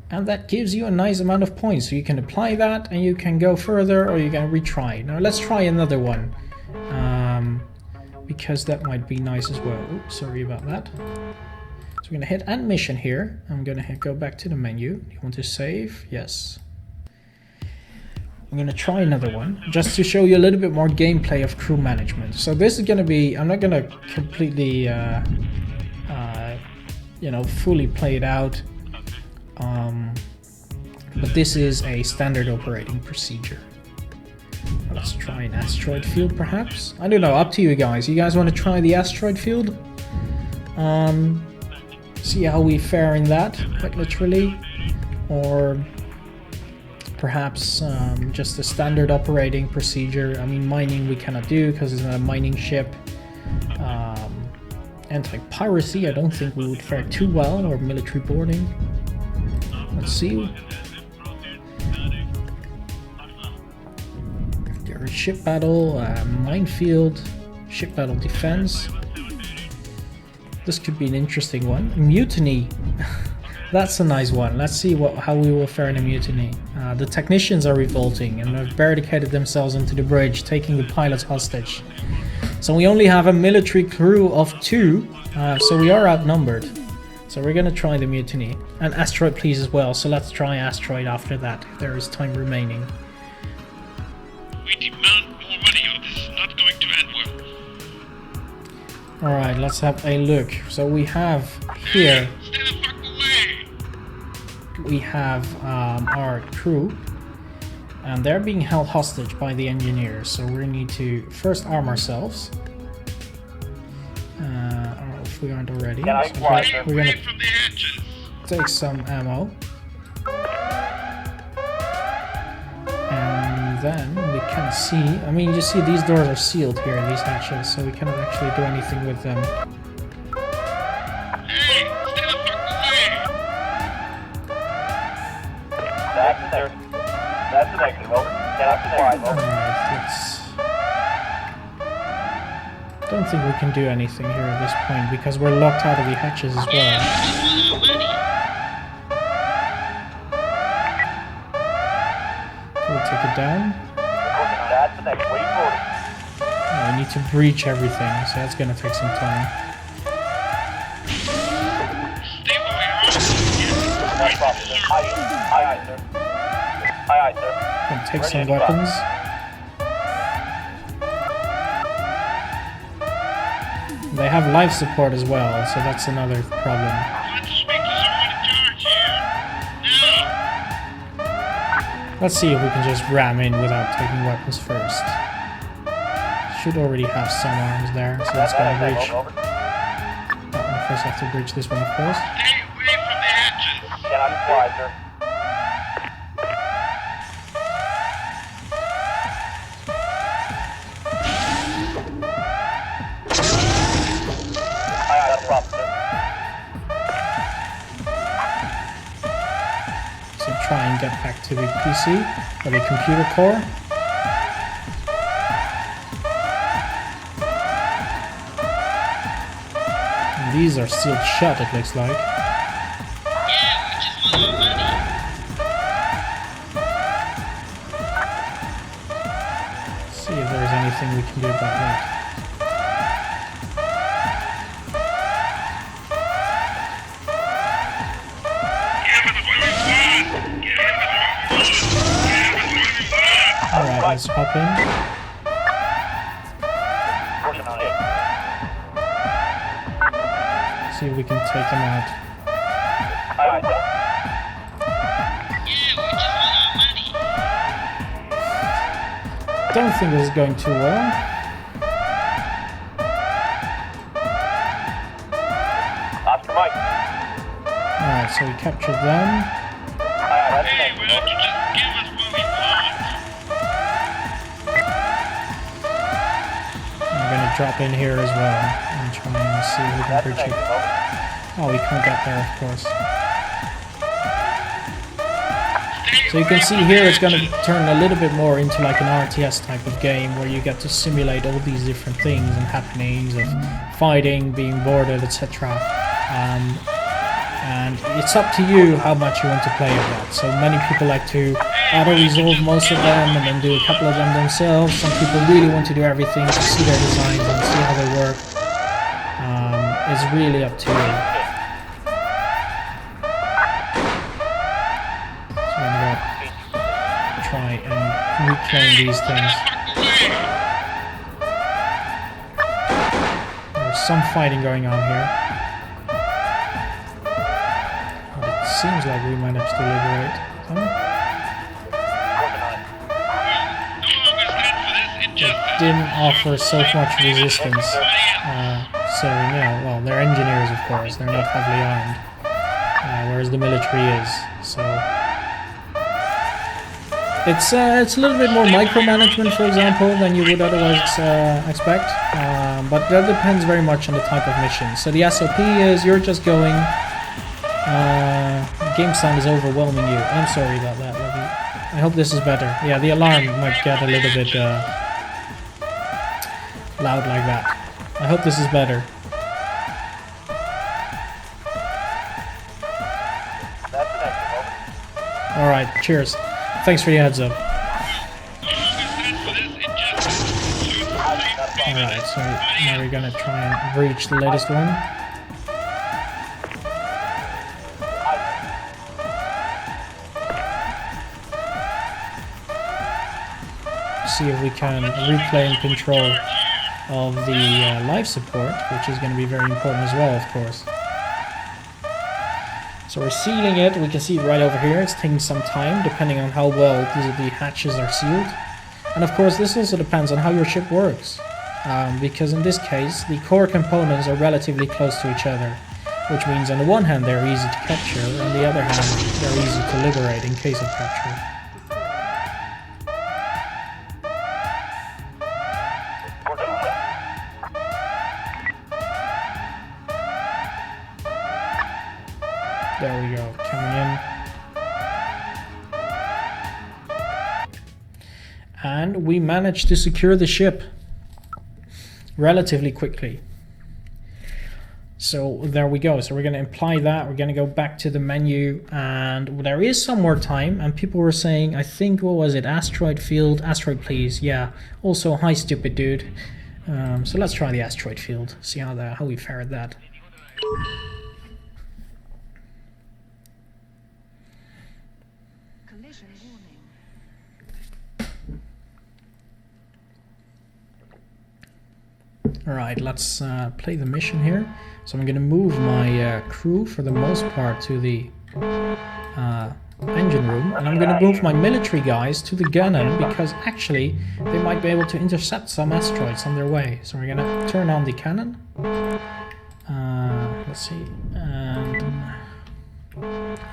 And that gives you a nice amount of points, so you can apply that and you can go further, or you can retry. Now let's try another one, because that might be nice as well. Oops, sorry about that. So we're gonna hit end mission here. I'm gonna go back to the menu. Do you want to save? Yes. I'm gonna try another one, just to show you a little bit more gameplay of crew management. So this is gonna be, I'm not gonna completely, you know, fully play it out. But this is a standard operating procedure. Let's try an asteroid field, perhaps? I don't know, up to you guys. You guys want to try the asteroid field? See how we fare in that, quite literally. Or perhaps just a standard operating procedure. I mean, mining we cannot do because it's not a mining ship. Anti-piracy, I don't think we would fare too well, or military boarding. Let's see. There's ship battle, minefield, ship battle defense. This could be an interesting one. Mutiny. That's a nice one. Let's see how we will fare in a mutiny. The technicians are revolting and have barricaded themselves into the bridge, taking the pilots hostage. So we only have a military crew of 2, so we are outnumbered. So we're gonna try the mutiny. And asteroid please as well, so let's try asteroid after that, if there is time remaining. We demand more money or this is not going to end well. Alright, let's have a look. So we have here, Stay the fuck away! we have our crew, and they're being held hostage by the engineers. So we need to first arm ourselves. Or if we aren't already. So we're gonna From the edges. take some ammo. And then we can see, I mean, you see these doors are sealed here, these hatches, so we cannot actually do anything with them. Hey, stay the fuck away! That's the negative, over. Cannot connect, over. Alright, let's... Don't think we can do anything here at this point, because we're locked out of the hatches as well. Can we take it down? That's the next, wait for it. Oh, we need to breach everything, so that's gonna take some time. Stay where we are. No problem, sir. Aye, sir. Aye, sir. Gonna take Ready some to fire. weapons. They have life support as well, so that's another problem. I want to speak to someone in charge here. Now! Let's see if we can just ram in without taking weapons first. Should already have some arms there, so that's gonna breach. Over. First have to breach this one, of course. Stay away from the edges. Cannot fly, sir. Aye, not a problem, sir. So try and get back to the PC, or the computer core. And these are sealed shut, it looks like. Yeah, we just want our money. there's anything we can do about that. Alright, let's hop in. See if we can take him out. Don't think this is going too well. Oscar Mike. Alright, so we captured them. Hey, why don't you just give us what we want? I'm gonna drop in here as well and try and see if we can breach it. Oh, we can't get there, of course. So you can see here it's going to turn a little bit more into like an RTS type of game where you get to simulate all these different things and happenings of fighting, being boarded, etc. And it's up to you how much you want to play of that. So many people like to auto-resolve most of them and then do a couple of them themselves. Some people really want to do everything to see their designs and see how they work. It's really up to you. Try and reclaim these things. There's some fighting going on here. But it seems like we managed to liberate them. It didn't offer so much resistance. So yeah, well, they're engineers, of course. They're not heavily armed, whereas the military is. So. It's a little bit more micromanagement, for example, than you would otherwise expect, but that depends very much on the type of mission. So the SOP is you're just going, game sound is overwhelming you. I'm sorry about that, Levy. I hope this is better. Yeah, the alarm might get a little bit loud like that. I hope this is better. Alright, cheers. Thanks for the heads up. Alright, so now we're gonna try and breach the latest one. See if we can reclaim control of the life support, which is going to be very important as well, of course. So we're sealing it. We can see it right over here. It's taking some time, depending on how well the hatches are sealed. And of course, this also depends on how your ship works. Because in this case, the core components are relatively close to each other. Which means on the one hand, they're easy to capture, on the other hand, they're easy to liberate in case of capture. There we go, coming in. And we managed to secure the ship relatively quickly. So there we go. So we're going to apply that. We're going to go back to the menu, and there is some more time. And people were saying, I think, what was it? Asteroid field, asteroid please. Yeah. Also, hi stupid dude. So let's try the asteroid field. See how we fare at that. Alright, let's play the mission here. So I'm going to move my crew for the most part to the engine room, and I'm going to move my military guys to the gunner because actually they might be able to intercept some asteroids on their way. So we're going to turn on the cannon. Let's see. And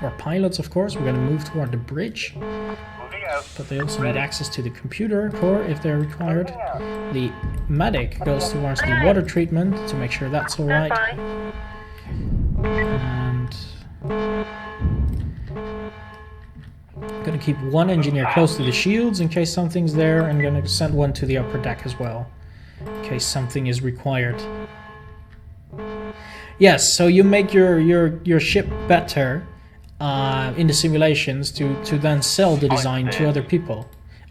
our pilots, of course, we're going to move toward the bridge. But they also need access to the computer core if they're required. The medic goes towards the water treatment to make sure that's alright. And I'm going to keep one engineer close to the shields in case something's there. I'm going to send one to the upper deck as well, in case something is required. Yes, so you make your ship better in the simulations to then sell the design to other people.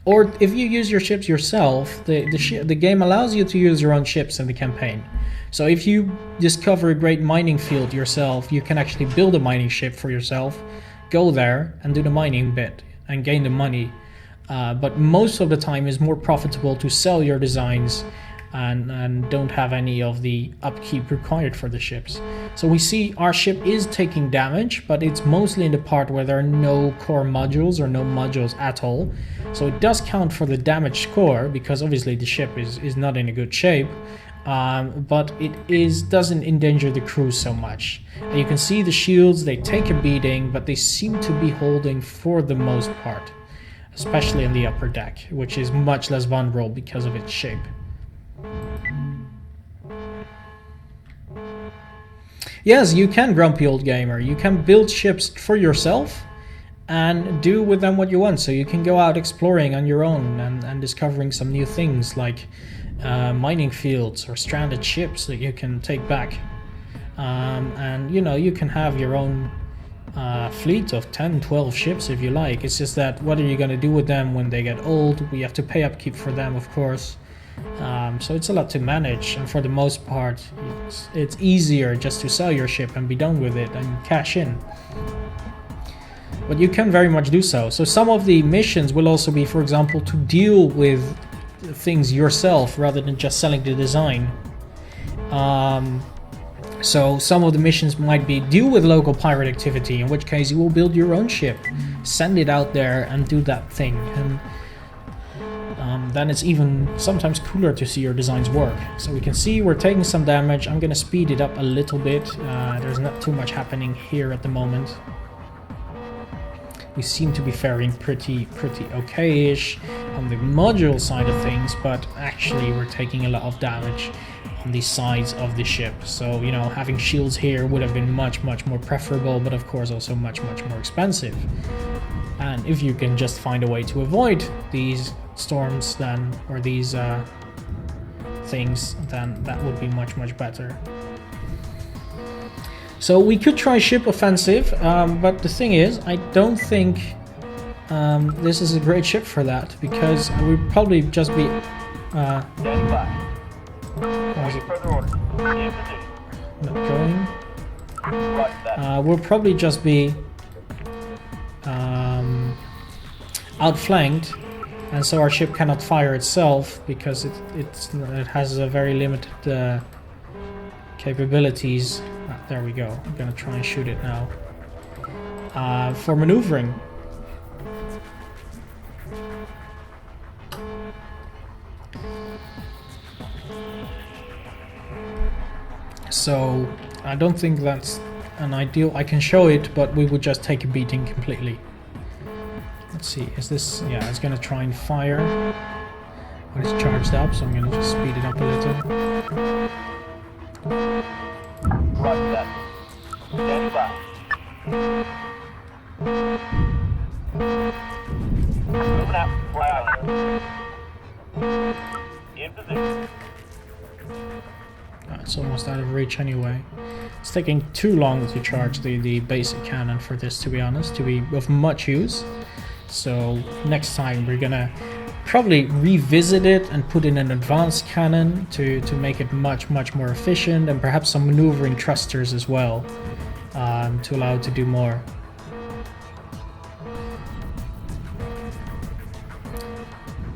Or if you use your ships yourself, the game allows you to use your own ships in the campaign. So if you discover a great mining field yourself, you can actually build a mining ship for yourself, go there and do the mining bit and gain the money. But most of the time it's more profitable to sell your designs and don't have any of the upkeep required for the ships. So we see our ship is taking damage, but it's mostly in the part where there are no core modules or no modules at all. So it does count for the damage score, because obviously the ship is not in a good shape, but it doesn't endanger the crew so much. And you can see the shields, they take a beating, but they seem to be holding for the most part, especially in the upper deck, which is much less vulnerable because of its shape. Yes, you can, grumpy old gamer. You can build ships for yourself and do with them what you want. So you can go out exploring on your own and discovering some new things like mining fields or stranded ships that you can take back. And you know, you can have your own fleet of 10, 12 ships if you like. It's just that what are you going to do with them when they get old? We have to pay upkeep for them, of course. So it's a lot to manage, and for the most part it's easier just to sell your ship and be done with it and cash in. But you can very much do so. So some of the missions will also be, for example, to deal with things yourself rather than just selling the design. So some of the missions might be deal with local pirate activity, in which case you will build your own ship, send it out there and do that thing. And then it's even sometimes cooler to see your designs work. So we can see we're taking some damage. I'm going to speed it up a little bit. There's not too much happening here at the moment. We seem to be faring pretty okay-ish on the module side of things, but actually we're taking a lot of damage on the sides of the ship. So, you know, having shields here would have been much more preferable, but of course also much more expensive. And if you can just find a way to avoid these storms then, or these things, then that would be much better. So we could try ship offensive, but the thing is, I don't think this is a great ship for that, because we'd probably just be Standing by. Waiting further orders. In position. not going. Roger that. We'll probably just be outflanked, and so our ship cannot fire itself because it has a very limited capabilities. There we go. I'm gonna try and shoot it now. For maneuvering. So I don't think that's an ideal. I can show it, but we would just take a beating completely. Let's see, is this... yeah, it's gonna try and fire when it's charged up, so I'm gonna just speed it up a little. Roger that. Standing by. Moving out. Fly out. In position. It's almost out of reach anyway. It's taking too long to charge the basic cannon for this, to be honest, to be of much use. So next time we're gonna probably revisit it and put in an advanced cannon to make it much more efficient, and perhaps some maneuvering thrusters as well, to allow it to do more.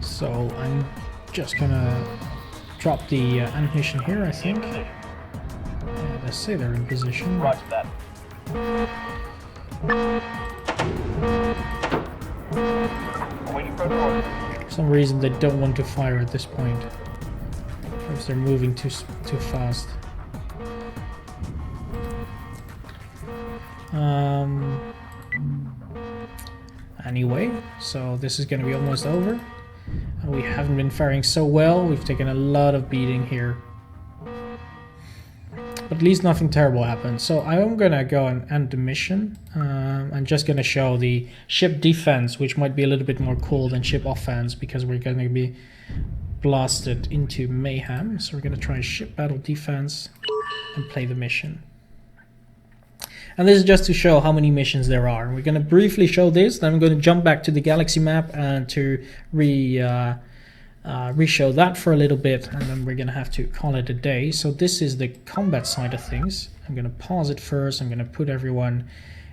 So I'm just gonna drop the ammunition here, I think. Let's say they're in position. Roger that. Waiting further orders. For some reason they don't want to fire at this point. Perhaps they're moving too fast. Anyway, so this is going to be almost over. And we haven't been faring so well. We've taken a lot of beating here. But at least nothing terrible happened. So I'm gonna go and end the mission. I'm just gonna show the ship defense, which might be a little bit more cool than ship offense, because we're gonna be blasted into mayhem. So we're gonna try ship battle defense and play the mission. And this is just to show how many missions there are. We're going to briefly show this, then I'm going to jump back to the galaxy map and to re-show that for a little bit, and then we're going to have to call it a day. So this is the combat side of things. I'm going to pause it first. I'm going to put everyone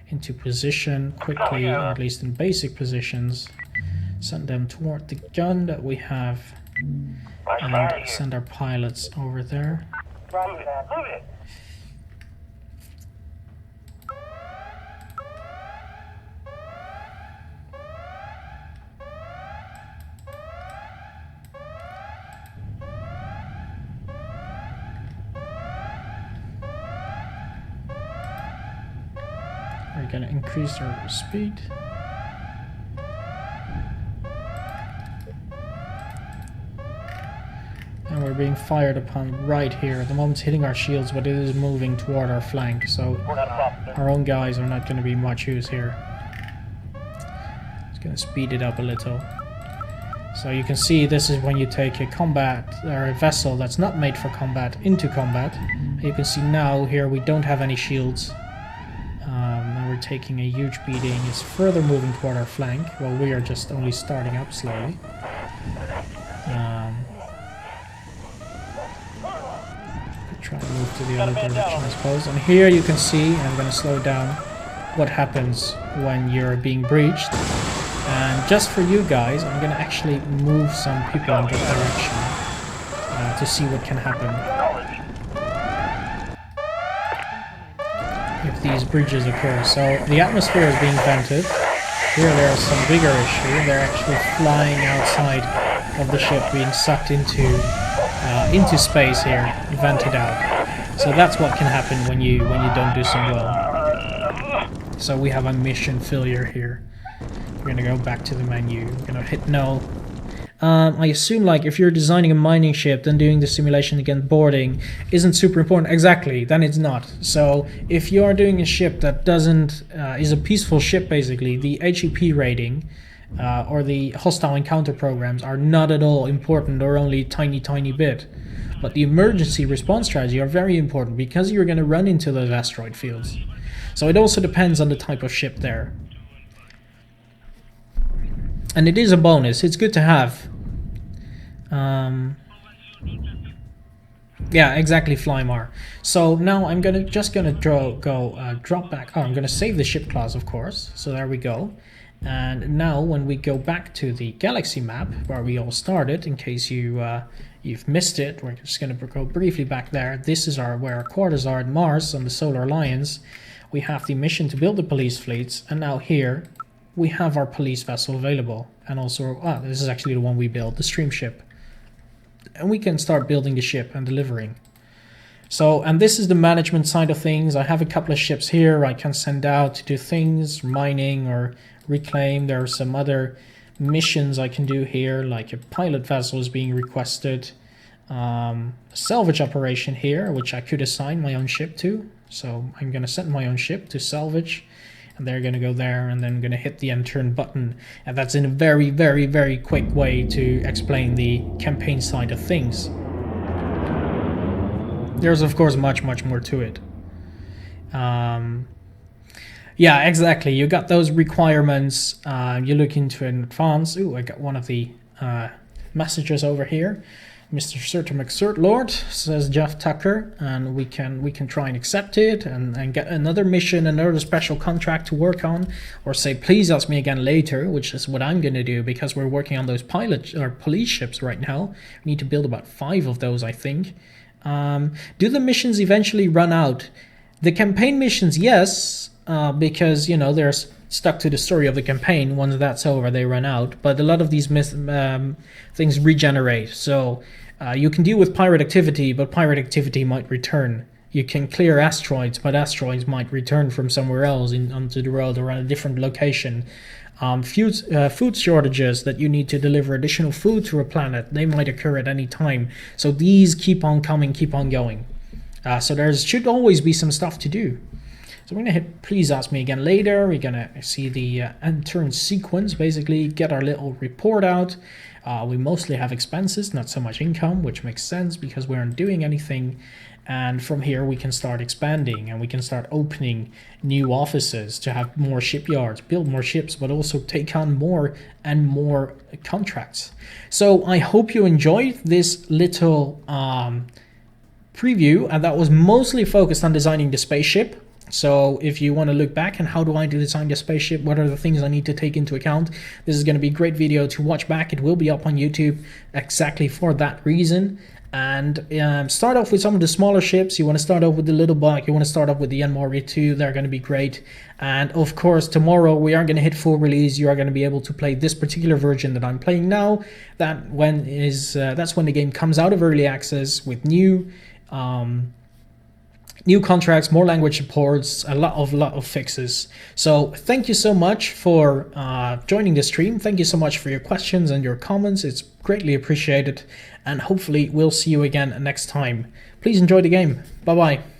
into position quickly, or at least in basic positions. Send them toward the gun that we have, and send our pilots over there. Move it. We're going to increase our speed. And we're being fired upon right here. At the moment it's hitting our shields, but it is moving toward our flank, so our own guys are not going to be much use here. It's going to speed it up a little. So you can see this is when you take a combat or a vessel that's not made for combat into combat. You can see now here we don't have any shields. And we're taking a huge beating. It's further moving toward our flank, while we are just only starting up slowly. Try to move to the other direction, I suppose. And here you can see, I'm going to slow down, what happens when you're being breached. And just for you guys, I'm going to actually move some people in that direction to see what can happen if these breaches occur. So the atmosphere is being vented. Here there's some bigger issue. They're actually flying outside of the ship, being sucked into space here, vented out. So that's what can happen when you don't do so well. So we have a mission failure here. We're gonna go back to the menu. We're gonna hit no. I assume, like, if you're designing a mining ship, then doing the simulation against boarding isn't super important. Exactly, then it's not. So if you are doing a ship that doesn't is a peaceful ship, basically, the HEP rating or the hostile encounter programs are not at all important, or only a tiny bit. But the emergency response strategy are very important, because you're going to run into those asteroid fields. So it also depends on the type of ship there. And it is a bonus. It's good to have. Yeah, exactly, Flymar. So now I'm just gonna drop back. Oh, I'm gonna save the ship class, of course. So there we go. And now when we go back to the galaxy map where we all started, in case you've missed it, we're just gonna go briefly back there. This is where our quarters are at Mars on the Solar Alliance. We have the mission to build the police fleets, and now here we have our police vessel available. And also, this is actually the one we built, the stream ship. And we can start building the ship and delivering. So, and this is the management side of things. I have a couple of ships here I can send out to do things, mining or reclaim. There are some other missions I can do here, like a pilot vessel is being requested. A salvage operation here, which I could assign my own ship to. So I'm going to send my own ship to salvage. And they're going to go there, and then I'm going to hit the end turn button. And that's in a very quick way to explain the campaign side of things. There's of course much more to it. Yeah, exactly. You got those requirements. You look into it in advance. Ooh, I got one of the messages over here. Mr. Surtur McSurtlord, says Jeff Tucker, and we can try and accept it and get another mission, another special contract to work on, or say please ask me again later, which is what I'm going to do, because we're working on those pilot or police ships right now. We need to build about 5 of those, I think. Do the missions eventually run out? The campaign missions, yes, because they're stuck to the story of the campaign. Once that's over, they run out. But a lot of these things regenerate. So you can deal with pirate activity, but pirate activity might return. You can clear asteroids, but asteroids might return from somewhere else onto the world or on a different location. Food shortages that you need to deliver additional food to a planet, they might occur at any time. So these keep on coming, keep on going. So there should always be some stuff to do. So we're going to hit please ask me again later. We're going to see the end turn sequence, basically get our little report out. We mostly have expenses, not so much income, which makes sense because we aren't doing anything. And from here we can start expanding, and we can start opening new offices to have more shipyards, build more ships, but also take on more and more contracts. So I hope you enjoyed this little preview, and that was mostly focused on designing the spaceship. So if you want to look back and how do I design the spaceship, what are the things I need to take into account, this is going to be a great video to watch back. It will be up on YouTube exactly for that reason. And start off with some of the smaller ships. You want to start off with the little bug, you want to start off with the Yanmari 2, they're going to be great. And of course tomorrow we are going to hit full release. You are going to be able to play this particular version that I'm playing now. That's when the game comes out of early access with new contracts, more language supports, a lot of fixes. So thank you so much for joining the stream. Thank you so much for your questions and your comments. It's greatly appreciated, and hopefully we'll see you again next time. Please enjoy the game. Bye bye.